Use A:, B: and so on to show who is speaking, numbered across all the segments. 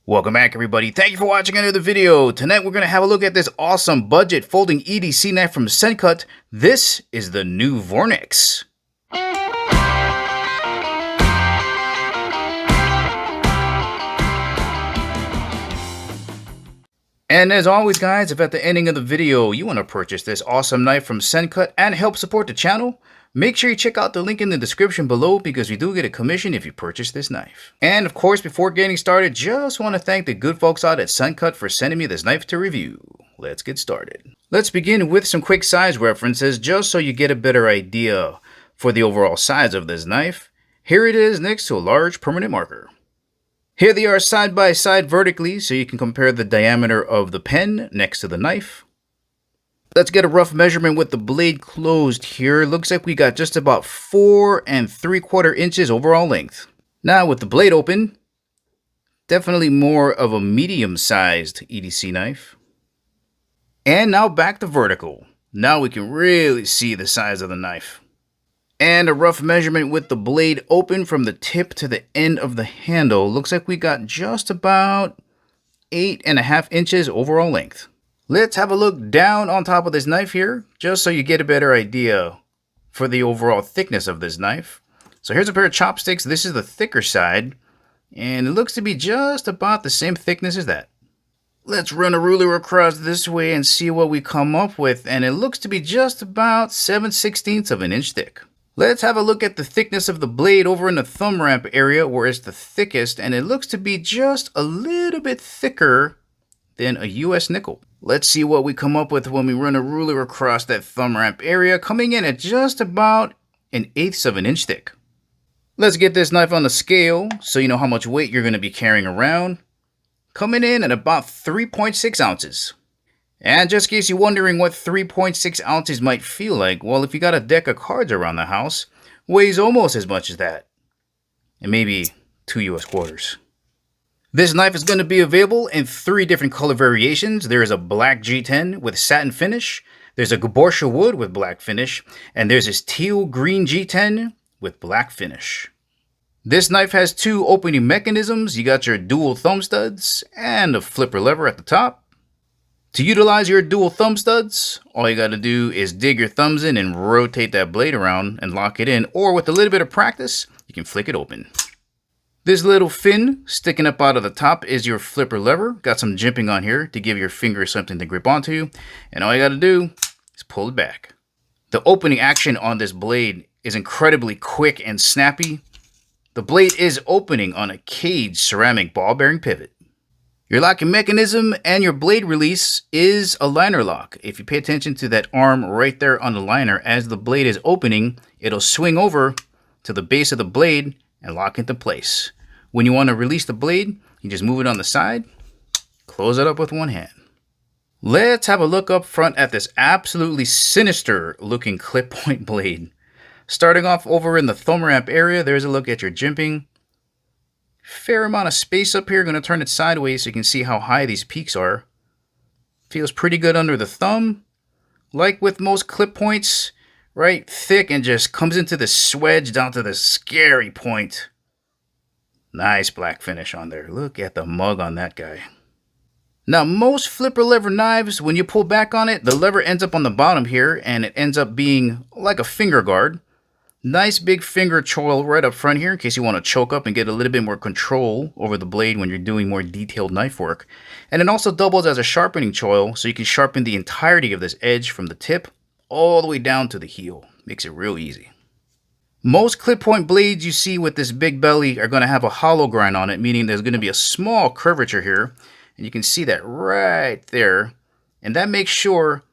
A: Welcome back, everybody. Thank you for watching another video. Tonight we're going to have a look at this awesome budget folding EDC knife from SENCUT. This is the new VORNIX. And as always, guys, if at the ending of the video you want to purchase this awesome knife from SENCUT and help support the channel, make sure you check out the link in the description below because we do get a commission if you purchase this knife. And of course, before getting started, just want to thank the good folks out at SENCUT for sending me this knife to review. Let's get started. Let's begin with some quick size references just so you get a better idea for the overall size of this knife. Here it is next to a large permanent marker. Here they are side by side vertically so you can compare the diameter of the pen next to the knife. Let's get a rough measurement with the blade closed here. Looks like we got just about 4 3/4 inches overall length. Now with the blade open, definitely more of a medium-sized EDC knife. And now back to vertical. Now we can really see the size of the knife. And a rough measurement with the blade open from the tip to the end of the handle. Looks like we got just about 8.5 inches overall length. Let's have a look down on top of this knife here, just so you get a better idea for the overall thickness of this knife. So here's a pair of chopsticks. This is the thicker side, and it looks to be just about the same thickness as that. Let's run a ruler across this way and see what we come up with, and it looks to be just about 7/16 of an inch thick. Let's have a look at the thickness of the blade over in the thumb ramp area where it's the thickest, and it looks to be just a little bit thicker than a US nickel. Let's see what we come up with when we run a ruler across that thumb ramp area, coming in at just about 1/8 of an inch thick. Let's get this knife on the scale so you know how much weight you're going to be carrying around. Coming in at about 3.6 ounces. And just in case you're wondering what 3.6 ounces might feel like, well, if you got a deck of cards around the house, weighs almost as much as that. And maybe 2 US quarters. This knife is going to be available in 3 different color variations. There is a black G10 with satin finish. There's a Gaborsha wood with black finish. And there's this teal green G10 with black finish. This knife has 2 opening mechanisms. You got your dual thumb studs and a flipper lever at the top. To utilize your dual thumb studs, all you got to do is dig your thumbs in and rotate that blade around and lock it in. Or with a little bit of practice, you can flick it open. This little fin sticking up out of the top is your flipper lever. Got some jimping on here to give your finger something to grip onto. And all you got to do is pull it back. The opening action on this blade is incredibly quick and snappy. The blade is opening on a cage ceramic ball bearing pivot. Your locking mechanism and your blade release is a liner lock. If you pay attention to that arm right there on the liner, as the blade is opening, it'll swing over to the base of the blade and lock into place. When you want to release the blade, you just move it on the side, close it up with one hand. Let's have a look up front at this absolutely sinister looking clip point blade. Starting off over in the thumb ramp area, there's a look at your jimping. Fair amount of space up here. Going to turn it sideways so you can see how high these peaks are. Feels pretty good under the thumb. Like with most clip points, right, thick and just comes into the swedge down to the scary point. Nice black finish on there. Look at the mug on that guy. Now, most flipper lever knives, when you pull back on it, the lever ends up on the bottom here, and it ends up being like a finger guard. Nice big finger choil right up front here in case you want to choke up and get a little bit more control over the blade when you're doing more detailed knife work. And it also doubles as a sharpening choil, so you can sharpen the entirety of this edge from the tip all the way down to the heel. Makes it real easy. Most clip point blades you see with this big belly are going to have a hollow grind on it, meaning there's going to be a small curvature here. And you can see that right there. And that makes sure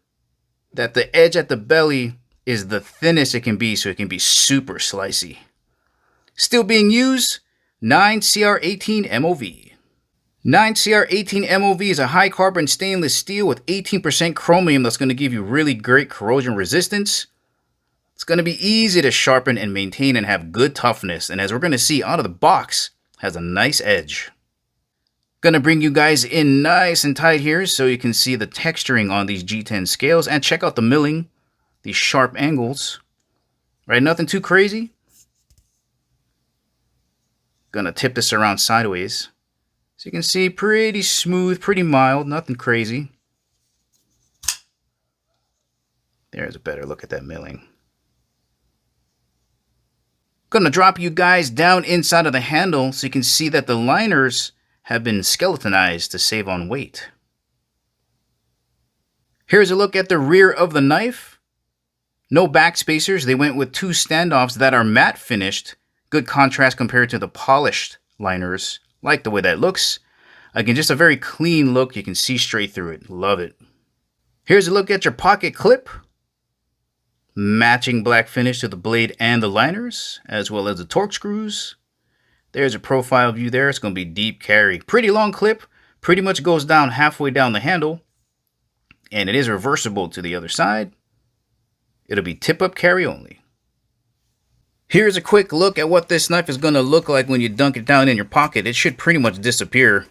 A: that the edge at the belly is the thinnest it can be, so it can be super slicey. Still being used, 9CR18 MOV. 9CR18 MOV is a high carbon stainless steel with 18% chromium that's going to give you really great corrosion resistance. It's going to be easy to sharpen and maintain and have good toughness, and as we're going to see out of the box, has a nice edge. Going to bring you guys in nice and tight here so you can see the texturing on these G10 scales and check out the milling. These sharp angles, right? Nothing too crazy. Gonna tip this around sideways So you can see pretty smooth, pretty mild, nothing crazy. There's a better look at that milling. Gonna drop you guys down inside of the handle so you can see that the liners have been skeletonized to save on weight. Here's a look at the rear of the knife. No back spacers. They went with 2 standoffs that are matte finished. Good contrast compared to the polished liners. Like the way that looks. Again, just a very clean look. You can see straight through it. Love it. Here's a look at your pocket clip. Matching black finish to the blade and the liners, as well as the torque screws. There's a profile view there. It's going to be deep carry. Pretty long clip. Pretty much goes down halfway down the handle. And it is reversible to the other side. It'll be tip-up carry only. Here's a quick look at what this knife is going to look like when you dunk it down in your pocket. It should pretty much disappear.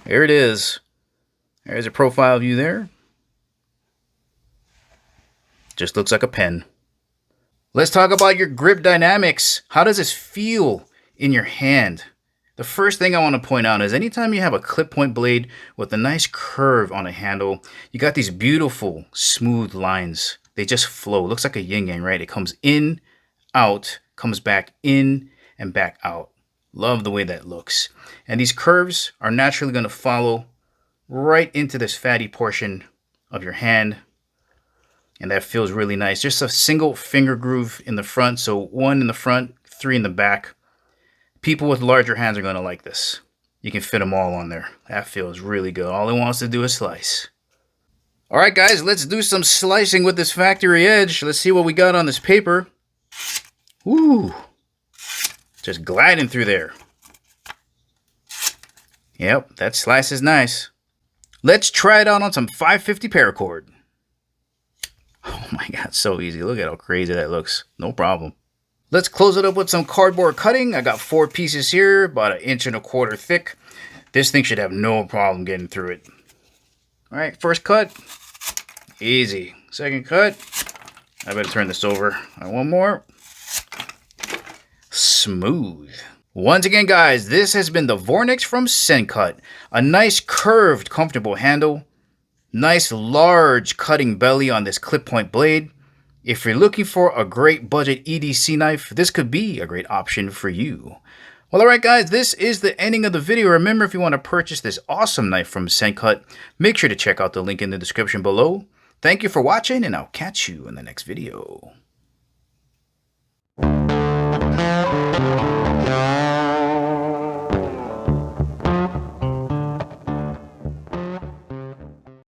A: There it is. There's a profile view there. Just looks like a pen. Let's talk about your grip dynamics. How does this feel in your hand? The first thing I want to point out is anytime you have a clip point blade with a nice curve on a handle, you got these beautiful smooth lines. They just flow. Looks like a yin yang, right? It comes in, out, comes back in and back out. Love the way that looks. And these curves are naturally going to follow right into this fatty portion of your hand. And that feels really nice. Just a single finger groove in the front. So 1 in the front, 3 in the back. People with larger hands are going to like this. You can fit them all on there. That feels really good. All it wants to do is slice. All right, guys, let's do some slicing with this factory edge. Let's see what we got on this paper. Ooh, just gliding through there. Yep, that slice is nice. Let's try it out on some 550 paracord. Oh my God, so easy. Look at how crazy that looks. No problem. Let's close it up with some cardboard cutting. I got 4 pieces here, about 1.25 inches thick. This thing should have no problem getting through it. All right, first cut. Easy. Second cut. I better turn this over. One more. Smooth. Once again, guys, this has been the Vornix from SENCUT. A nice curved, comfortable handle. Nice large cutting belly on this clip point blade. If you're looking for a great budget EDC knife, this could be a great option for you. Well, alright guys, this is the ending of the video. Remember, if you want to purchase this awesome knife from SENCUT, make sure to check out the link in the description below. Thank you for watching, and I'll catch you in the next video.